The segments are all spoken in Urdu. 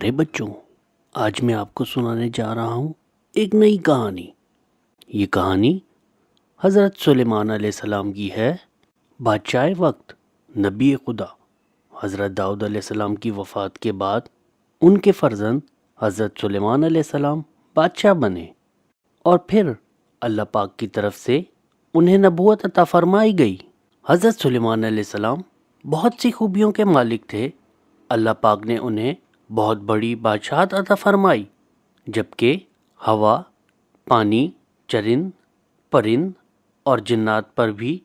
پیارے بچوں، آج میں آپ کو سنانے جا رہا ہوں ایک نئی کہانی۔ یہ کہانی حضرت سلیمان علیہ السلام کی ہے۔ بادشاہ وقت نبی خدا حضرت داؤد علیہ السلام کی وفات کے بعد ان کے فرزند حضرت سلیمان علیہ السلام بادشاہ بنے، اور پھر اللہ پاک کی طرف سے انہیں نبوت عطا فرمائی گئی۔ حضرت سلیمان علیہ السلام بہت سی خوبیوں کے مالک تھے۔ اللہ پاک نے انہیں بہت بڑی بادشاہت عطا فرمائی، جبکہ ہوا، پانی، چرند، پرند اور جنات پر بھی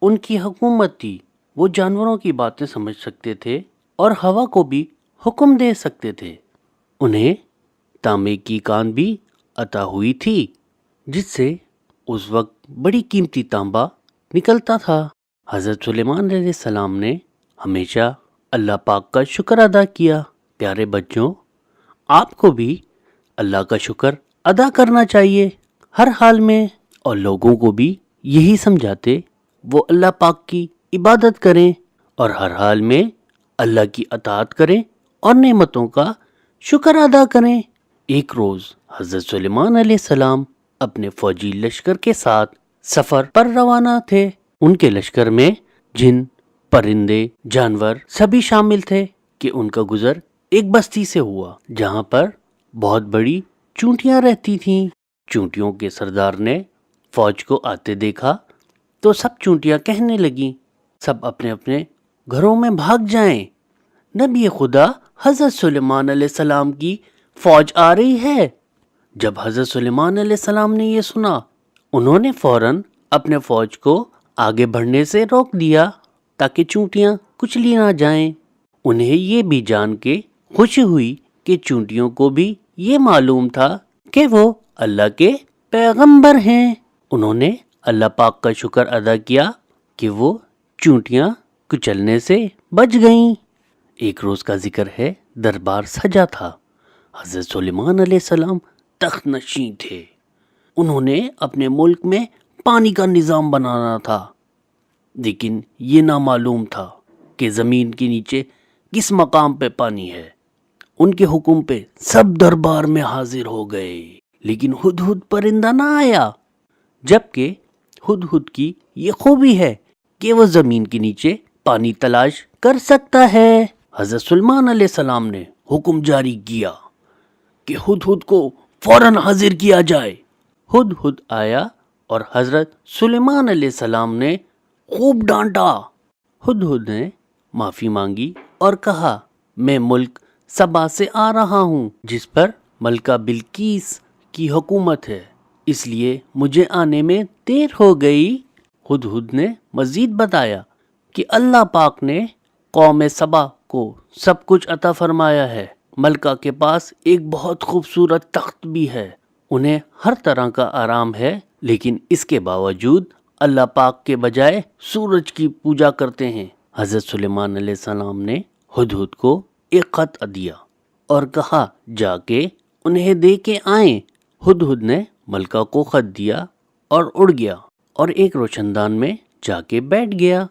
ان کی حکومت تھی۔ وہ جانوروں کی باتیں سمجھ سکتے تھے اور ہوا کو بھی حکم دے سکتے تھے۔ انہیں تانبے کی کان بھی عطا ہوئی تھی، جس سے اس وقت بڑی قیمتی تانبا نکلتا تھا۔ حضرت سلیمان علیہ السلام نے ہمیشہ اللہ پاک کا شکر ادا کیا۔ پیارے بچوں، آپ کو بھی اللہ کا شکر ادا کرنا چاہیے ہر حال میں، اور لوگوں کو بھی یہی سمجھاتے وہ اللہ پاک کی عبادت کریں اور ہر حال میں اللہ کی اطاعت کریں اور نعمتوں کا شکر ادا کریں۔ ایک روز حضرت سلیمان علیہ السلام اپنے فوجی لشکر کے ساتھ سفر پر روانہ تھے۔ ان کے لشکر میں جن، پرندے، جانور سبھی شامل تھے کہ ان کا گزر ایک بستی سے ہوا جہاں پر بہت بڑی چونٹیاں رہتی تھیں۔ چونٹیوں کے سردار نے فوج کو آتے دیکھا تو سب چونٹیاں کہنے لگیں سب اپنے اپنے گھروں میں بھاگ جائیں، نبی خدا حضرت سلیمان علیہ السلام کی فوج آ رہی ہے۔ جب حضرت سلیمان علیہ السلام نے یہ سنا، انہوں نے فوراً اپنے فوج کو آگے بڑھنے سے روک دیا تاکہ چونٹیاں کچلی نہ جائیں۔ انہیں یہ بھی جان کے خوشی ہوئی کہ چونٹیوں کو بھی یہ معلوم تھا کہ وہ اللہ کے پیغمبر ہیں۔ انہوں نے اللہ پاک کا شکر ادا کیا کہ وہ چونٹیاں کچلنے سے بچ گئیں۔ ایک روز کا ذکر ہے، دربار سجا تھا۔ حضرت سلیمان علیہ السلام تخت نشین تھے۔ انہوں نے اپنے ملک میں پانی کا نظام بنانا تھا، لیکن یہ نامعلوم تھا کہ زمین کے نیچے کس مقام پہ پانی ہے۔ ان کے حکم پہ سب دربار میں حاضر ہو گئے، لیکن ہدہد پرندہ نہ آیا، جبکہ ہدہد کی یہ خوبی ہے کہ وہ زمین کے نیچے پانی تلاش کر سکتا ہے۔ حضرت سلیمان علیہ السلام نے حکم جاری کیا کہ ہدہد کو فوراً حاضر کیا جائے۔ ہدہد آیا اور حضرت سلیمان علیہ السلام نے خوب ڈانٹا۔ ہدہد نے معافی مانگی اور کہا، میں ملک سبا سے آ رہا ہوں جس پر ملکہ بلقیس کی حکومت ہے، اس لیے مجھے آنے میں دیر ہو گئی۔ ہدہد نے مزید بتایا کہ اللہ پاک نے قوم سبا کو سب کچھ عطا فرمایا ہے۔ ملکہ کے پاس ایک بہت خوبصورت تخت بھی ہے، انہیں ہر طرح کا آرام ہے، لیکن اس کے باوجود اللہ پاک کے بجائے سورج کی پوجا کرتے ہیں۔ حضرت سلیمان علیہ السلام نے ہدہد کو ایک خط دیا اور کہا جا کے انہیں دے کے آئیں۔ ہدہد نے ملکہ کو خط دیا اور اڑ گیا اور ایک روشن دان میں جا کے بیٹھ گیا۔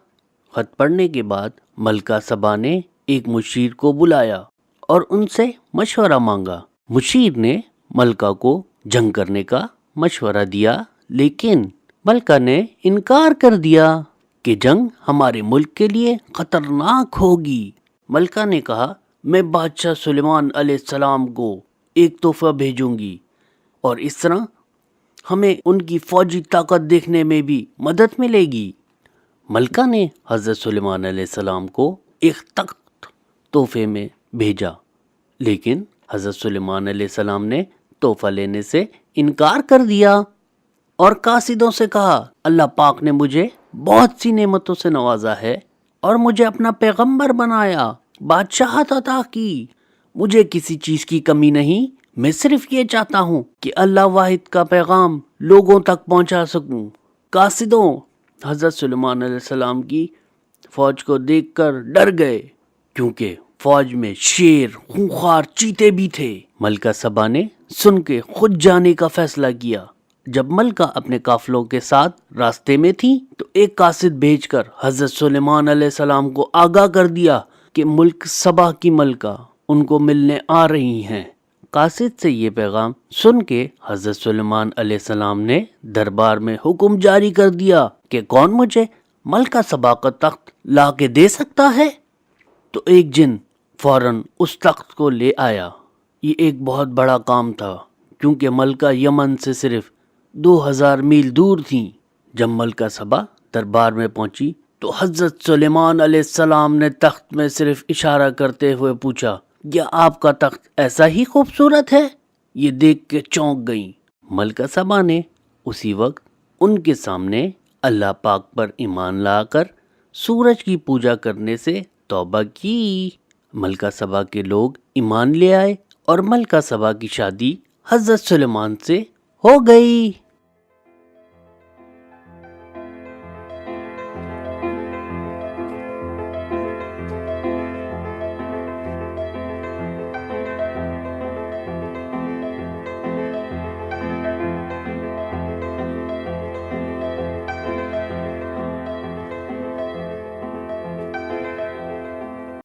خط پڑھنے کے بعد ملکہ سبا نے ایک مشیر کو بلایا اور ان سے مشورہ مانگا۔ مشیر نے ملکہ کو جنگ کرنے کا مشورہ دیا، لیکن ملکہ نے انکار کر دیا کہ جنگ ہمارے ملک کے لیے خطرناک ہوگی۔ ملکہ نے کہا، میں بادشاہ سلیمان علیہ السلام کو ایک تحفہ بھیجوں گی اور اس طرح ہمیں ان کی فوجی طاقت دیکھنے میں بھی مدد ملے گی۔ ملکہ نے حضرت سلیمان علیہ السلام کو ایک تخت تحفے میں بھیجا، لیکن حضرت سلیمان علیہ السلام نے تحفہ لینے سے انکار کر دیا اور قاصدوں سے کہا، اللہ پاک نے مجھے بہت سی نعمتوں سے نوازا ہے اور مجھے اپنا پیغمبر بنایا، بادشاہت عطا کی، مجھے کسی چیز کی کمی نہیں، میں صرف یہ چاہتا ہوں کہ اللہ واحد کا پیغام لوگوں تک پہنچا سکوں۔ قاصدوں حضرت سلیمان علیہ السلام کی فوج کو دیکھ کر ڈر گئے، کیونکہ فوج میں شیر، خونخوار چیتے بھی تھے۔ ملکہ سبا نے سن کے خود جانے کا فیصلہ کیا۔ جب ملکہ اپنے قافلوں کے ساتھ راستے میں تھی تو ایک قاصد بھیج کر حضرت سلیمان علیہ السلام کو آگاہ کر دیا کہ ملک سبا کی ملکہ ان کو ملنے آ رہی ہیں۔ قاصد سے یہ پیغام سن کے حضرت سلیمان علیہ السلام نے دربار میں حکم جاری کر دیا کہ کون مجھے ملکہ سبا کا تخت لا کے دے سکتا ہے؟ تو ایک جن فوراً اس تخت کو لے آیا۔ یہ ایک بہت بڑا کام تھا کیونکہ ملکہ یمن سے صرف 2000 میل دور تھیں۔ جب ملکہ سبا دربار میں پہنچی تو حضرت سلیمان علیہ السلام نے تخت میں صرف اشارہ کرتے ہوئے پوچھا، کیا آپ کا تخت ایسا ہی خوبصورت ہے؟ یہ دیکھ کے چونک گئیں۔ ملکہ سبا نے اسی وقت ان کے سامنے اللہ پاک پر ایمان لا کر سورج کی پوجا کرنے سے توبہ کی۔ ملکہ سبا کے لوگ ایمان لے آئے اور ملکہ سبا کی شادی حضرت سلیمان سے ہو گئی۔